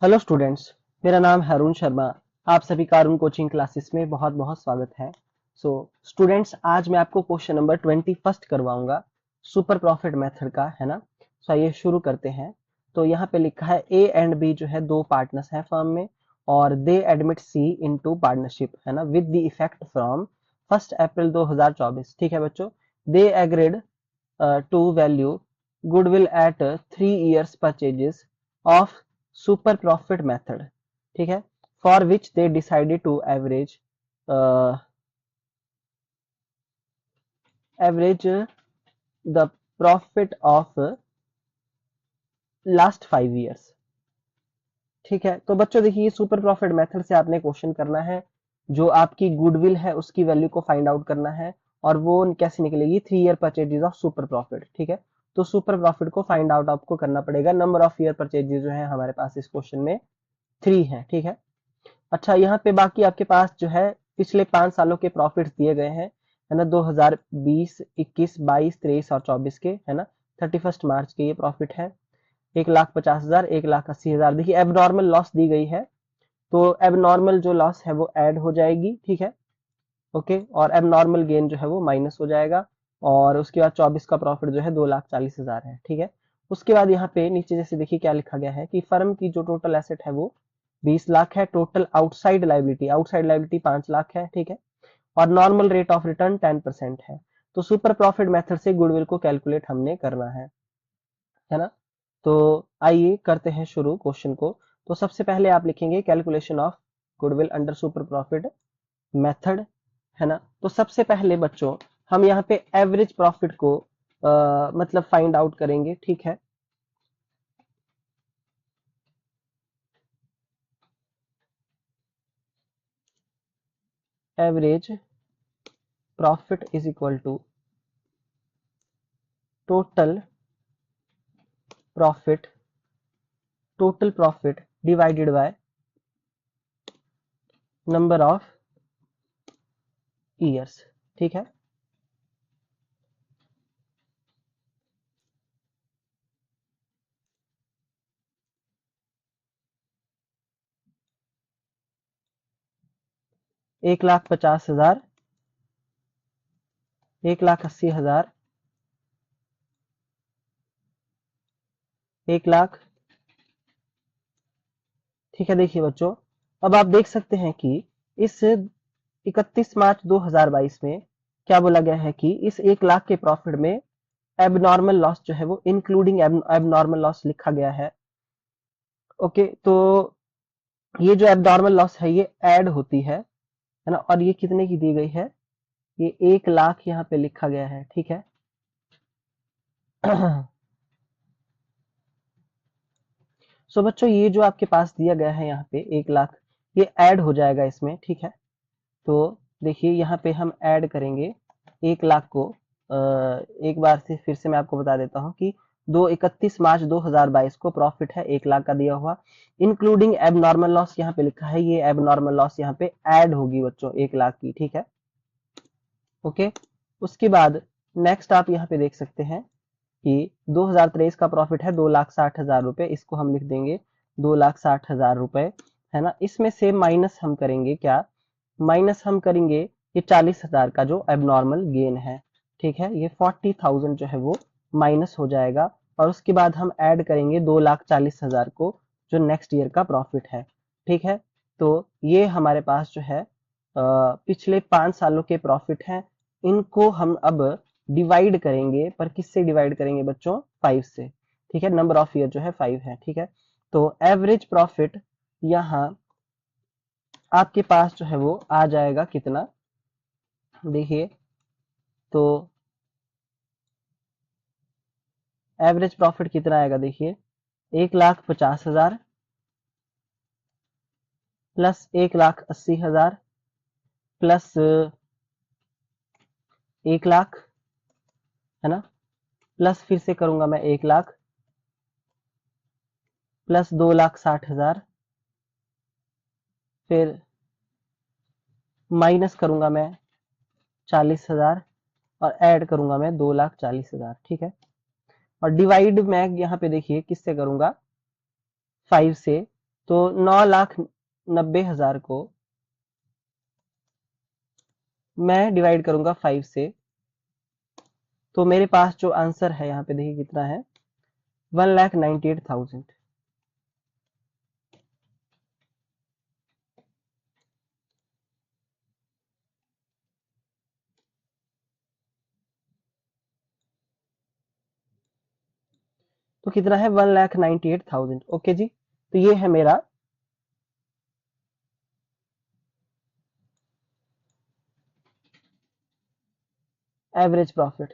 Hello students. मेरा नाम है अरुण शर्मा। आप सभी का अरुण कोचिंग क्लासेस में बहुत बहुत स्वागत है। स्टूडेंट्स, आज मैं आपको क्वेश्चन नंबर 21 करवाऊंगा सुपर प्रॉफिट मेथड का, है ना। आइए शुरू करते हैं। तो यहाँ पे लिखा है ए एंड बी जो है दो पार्टनर्स हैं फर्म में, और they admit C into partnership, है ना, with the effect from 1 April 2024। ठीक है बच्चों। They agreed to value goodwill at 3 years purchases of super profit method, ठीक है, for which they decided to uh, average the profit of last 5 years। ठीक है, तो बच्चों देखिए सुपर प्रॉफिट मेथड से आपने क्वेश्चन करना है, जो आपकी गुडविल है उसकी वैल्यू को फाइंड आउट करना है, और वो कैसे निकलेगी, 3 year purchases of super profit. ठीक है, तो सुपर प्रॉफिट को फाइंड आउट आपको करना पड़ेगा। नंबर ऑफ ईयर परचेजेस जो है हमारे पास इस क्वेश्चन में 3 है। ठीक है। अच्छा, यहाँ पे बाकी आपके पास जो है पिछले 5 सालों के प्रॉफिट्स दिए गए हैं, है ना, 2020, 21, 22, 23 और 24 के, है ना, 31 मार्च के ये प्रॉफिट है। 1,50,000, 1,80,000। देखिए एबनॉर्मल लॉस दी गई है, तो एबनॉर्मल जो लॉस है वो ऐड हो जाएगी। ठीक है, ओके, और एबनॉर्मल गेन जो है वो माइनस हो जाएगा। और उसके बाद 24 का प्रॉफिट जो है 2,40,000 है। ठीक है। उसके बाद यहाँ पे नीचे जैसे देखिए क्या लिखा गया है कि फर्म की जो टोटल एसेट है वो 20 लाख है। टोटल आउटसाइड लाइबिलिटी 5 लाख है। ठीक है, और नॉर्मल रेट ऑफ रिटर्न 10% है। तो सुपर प्रॉफिट मेथड से गुडविल को कैलकुलेट हमने करना है ना। तो आइए करते हैं शुरू क्वेश्चन को। तो सबसे पहले आप लिखेंगे calculation of goodwill under super profit method, है ना। तो सबसे पहले बच्चों हम यहाँ पे एवरेज प्रॉफिट को मतलब फाइंड आउट करेंगे। ठीक है, average profit is equal to total profit, total profit divided by number of years. ठीक है, 1,50,000, 1,80,000, 1 लाख। ठीक है, देखिए बच्चों, अब आप देख सकते हैं कि इस 31 मार्च 2022 में क्या बोला गया है कि इस 1 लाख के प्रॉफिट में एबनॉर्मल लॉस जो है वो इंक्लूडिंग एबनॉर्मल लॉस लिखा गया है। ओके, तो ये जो एबनॉर्मल लॉस है ये ऐड होती है ना, और ये कितने की दी गई है, ये 1 लाख यहाँ पे लिखा गया है। ठीक है। सो बच्चों ये जो आपके पास दिया गया है यहाँ पे 1 लाख, ये ऐड हो जाएगा इसमें। ठीक है, तो देखिए यहाँ पे हम ऐड करेंगे 1 लाख को। एक बार से फिर से मैं आपको बता देता हूँ कि 31 मार्च 2022 को प्रॉफिट है 1 लाख का दिया हुआ, इंक्लूडिंग एबनॉर्मल लॉस यहाँ पे लिखा है। ये एबनॉर्मल लॉस यहाँ पे ऐड होगी बच्चों 1 लाख की। ठीक है, ओके। उसके बाद नेक्स्ट आप यहाँ पे देख सकते हैं कि 2023 का प्रॉफिट है 2,60,000 रुपए। इसको हम लिख देंगे 2,60,000 रुपए, है ना। इसमें से माइनस हम करेंगे क्या, माइनस हम करेंगे ये 40,000 का जो एबनॉर्मल गेन है। ठीक है, ये 40,000 जो है वो माइनस हो जाएगा, और उसके बाद हम ऐड करेंगे 2,40,000 को, जो नेक्स्ट ईयर का प्रॉफिट है। ठीक है, तो ये हमारे पास जो है पिछले 5 सालों के प्रॉफिट हैं। इनको हम अब डिवाइड करेंगे, पर किससे डिवाइड करेंगे बच्चों, 5 से। ठीक है, नंबर ऑफ ईयर जो है 5 है। ठीक है, तो एवरेज प्रॉफिट यहाँ आपके पास जो है वो आ जाएगा कितना, देखिए, तो एवरेज प्रॉफिट कितना आएगा, देखिए, 1,50,000 प्लस 1,80,000 प्लस 1 लाख, है ना, प्लस फिर से करूंगा मैं 1 लाख, प्लस 2,60,000, फिर माइनस करूंगा मैं 40,000, और ऐड करूंगा मैं 2,40,000। ठीक है, और डिवाइड मैं यहाँ पे देखिए किससे करूंगा, 5 से। तो 9,90,000 को मैं डिवाइड करूंगा 5 से, तो मेरे पास जो आंसर है यहाँ पे देखिए कितना है, 1,98,000। तो कितना है, 1,98,000। ओके जी, तो ये है मेरा एवरेज प्रॉफिट।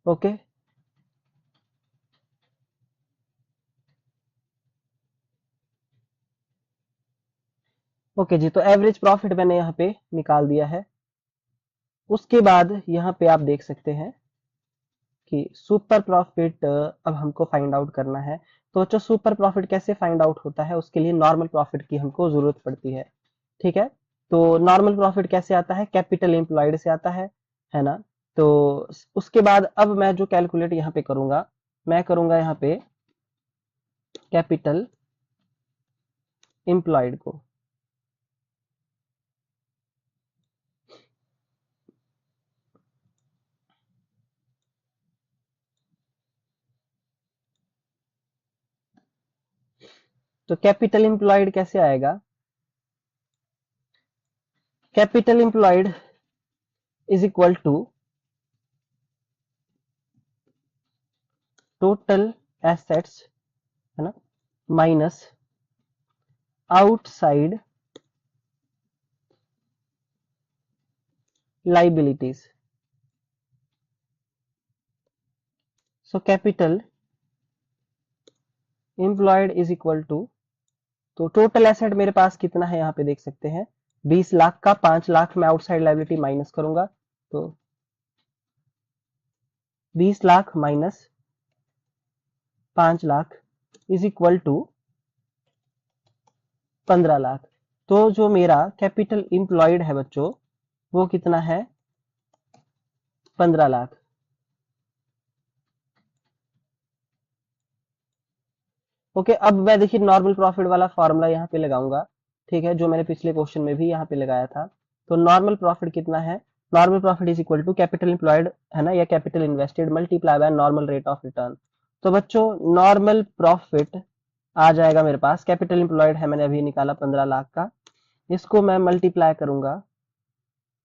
ओके, ओके जी, तो एवरेज प्रॉफिट मैंने यहाँ पे निकाल दिया है। उसके बाद यहाँ पे आप देख सकते हैं कि सुपर प्रॉफिट अब हमको फाइंड आउट करना है। तो बच्चों सुपर प्रॉफिट कैसे फाइंड आउट होता है, उसके लिए नॉर्मल प्रॉफिट की हमको जरूरत पड़ती है। ठीक है, तो नॉर्मल प्रॉफिट कैसे आता है, कैपिटल एम्प्लॉयड से आता है ना। तो उसके बाद अब मैं जो कैलकुलेट यहाँ पे करूंगा, मैं करूंगा यहाँ पे कैपिटल एम्प्लॉयड को। तो कैपिटल एम्प्लॉयड कैसे आएगा, capital employed is equal to total assets, है ना, minus outside liabilities. So capital employed is equal to, तो टोटल एसेट मेरे पास कितना है यहाँ पे देख सकते हैं, 20 लाख का 5 लाख मैं आउटसाइड लाइबिलिटी माइनस करूंगा, तो 20 lakh minus 5 lakh is equal to 15 lakh. तो जो मेरा कैपिटल एम्प्लॉयड है बच्चों, वो कितना है, 15 लाख। ओके, अब मैं देखिए नॉर्मल प्रॉफिट वाला फॉर्मूला यहाँ पे लगाऊंगा। ठीक है, जो मैंने पिछले क्वेश्चन में भी यहाँ पे लगाया था। तो नॉर्मल प्रॉफिट कितना है, normal profit is equal to capital employed, है ना, या capital invested multiply by normal rate of return. तो बच्चों नॉर्मल प्रॉफिट आ जाएगा मेरे पास, कैपिटल एम्प्लॉयड है मैंने अभी निकाला 15 लाख का, इसको मैं मल्टीप्लाई करूंगा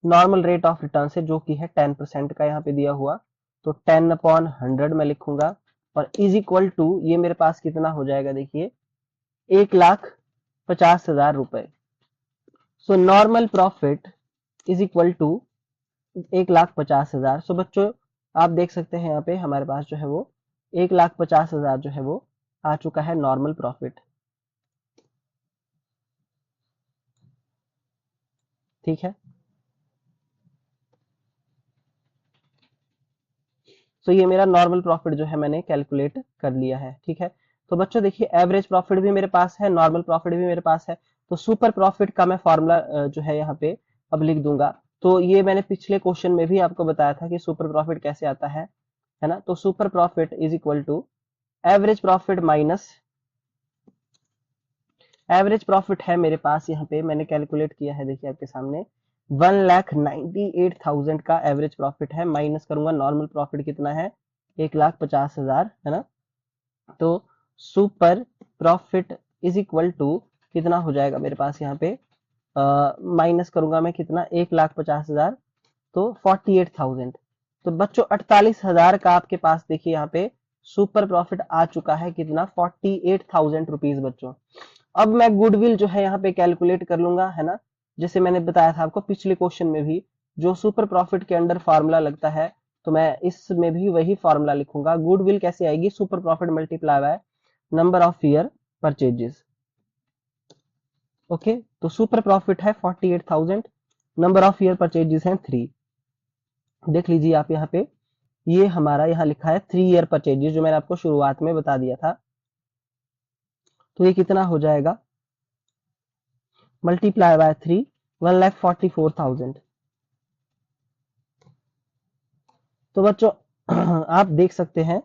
नॉर्मल रेट ऑफ रिटर्न से, जो कि है 10% का यहाँ पे दिया हुआ। तो 10/100 में लिखूंगा, और इज इक्वल टू ये मेरे पास कितना हो जाएगा देखिए, 1,50,000 रुपए। So normal profit is equal to 1,50,000। So बच्चों आप देख सकते हैं यहाँ पे हमारे पास जो है वो 1,50,000 जो है वो आ चुका है नॉर्मल प्रॉफिट। ठीक है, तो ये मेरा नॉर्मल प्रॉफिट जो है मैंने कैलकुलेट कर लिया है। ठीक है, तो बच्चों देखिए एवरेज प्रॉफिट भी मेरे पास है, नॉर्मल प्रॉफिट भी मेरे पास है। तो सुपर प्रॉफिट का मैं फॉर्मूला जो है यहाँ पे अब लिख दूंगा। तो ये मैंने पिछले क्वेश्चन में भी आपको बताया था कि सुपर प्रॉफिट कैसे आता है ना। तो super profit is equal to average profit minus, average profit है मेरे पास यहाँ पे मैंने कैलकुलेट किया है देखिए आपके सामने, 1,98,000 का एवरेज प्रॉफिट है, माइनस करूंगा नॉर्मल प्रॉफिट कितना है, 1,50,000, है ना। तो super profit is equal to कितना हो जाएगा मेरे पास यहाँ पे, माइनस करूंगा मैं कितना, 1,50,000, तो 48,000। तो बच्चों 48,000 का आपके पास देखिए यहाँ पे सुपर प्रॉफिट आ चुका है, कितना, 48,000 रुपीज बच्चों। अब मैं गुडविल जो है यहाँ पे कैलकुलेट कर लूंगा, है ना, जैसे मैंने बताया था आपको पिछले क्वेश्चन में भी, जो सुपर प्रॉफिट के अंडर फार्मूला लगता है, तो मैं इसमें भी वही फार्मूला लिखूंगा। गुडविल कैसे आएगी, super profit multiply by number of year purchases. Okay, तो सुपर प्रॉफिट है 48,000, नंबर ऑफ ईयर परचेजेस हैं 3। देख लीजिए आप यहाँ पे, ये हमारा यहाँ लिखा है 3 ईयर परचेजेस, जो मैंने आपको शुरुआत में बता दिया था। तो ये कितना हो जाएगा, मल्टीप्लाई बाय 3, 1,44,000। तो बच्चों आप देख सकते हैं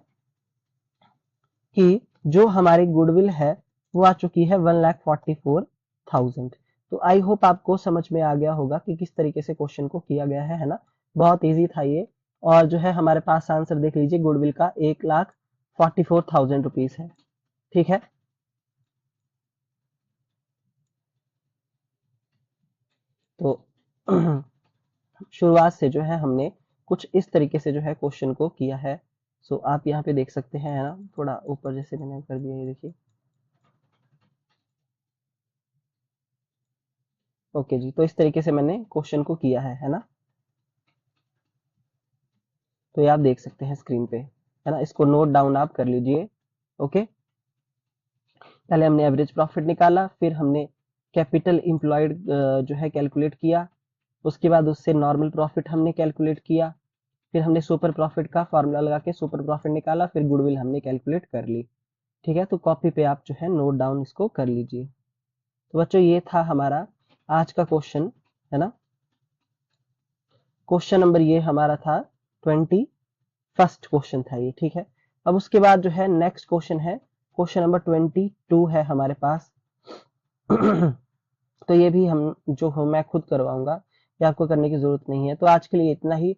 कि जो हमारी गुडविल है वो आ चुकी है 1,44,000। तो आई होप आपको समझ में आ गया होगा कि किस तरीके से क्वेश्चन को किया गया है ना। बहुत इजी था ये। और जो है हमारे पास आंसर देख लीजिए, गुडविल का 1,44,000 रुपीज है। ठीक है, तो शुरुआत से जो है हमने कुछ इस तरीके से जो है क्वेश्चन को किया है। सो आप यहाँ पे देख सकते हैं, है ना, थोड़ा ऊपर जैसे मैंने कर दिया, ये देखिए। ओके जी, तो इस तरीके से मैंने क्वेश्चन को किया है ना। तो ये आप देख सकते हैं स्क्रीन पे, है ना। इसको नोट डाउन आप कर लीजिए। ओके, पहले हमने एवरेज प्रॉफिट निकाला, फिर हमने कैपिटल इम्प्लॉयड जो है कैलकुलेट किया, उसके बाद उससे नॉर्मल प्रॉफिट हमने कैलकुलेट किया, फिर हमने सुपर प्रॉफिट का फॉर्मूला लगा के सुपर प्रॉफिट निकाला, फिर गुडविल हमने कैलकुलेट कर ली। ठीक है, तो कॉपी पे आप जो है नोट डाउन इसको कर लीजिए। तो बच्चों ये था हमारा आज का क्वेश्चन, है ना। क्वेश्चन नंबर ये हमारा था 21st क्वेश्चन था ये। ठीक है, अब उसके बाद जो है नेक्स्ट क्वेश्चन है, क्वेश्चन नंबर 22 है हमारे पास। तो ये भी हम जो हो मैं खुद करवाऊंगा, ये आपको करने की जरूरत नहीं है। तो आज के लिए इतना ही।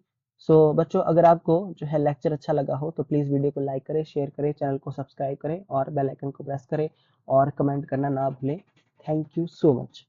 सो बच्चों, अगर आपको जो है लेक्चर अच्छा लगा हो तो प्लीज वीडियो को लाइक करें, शेयर करें, चैनल को सब्सक्राइब करें और बेल आइकन को प्रेस करें और कमेंट करना ना भूलें। Thank you so much.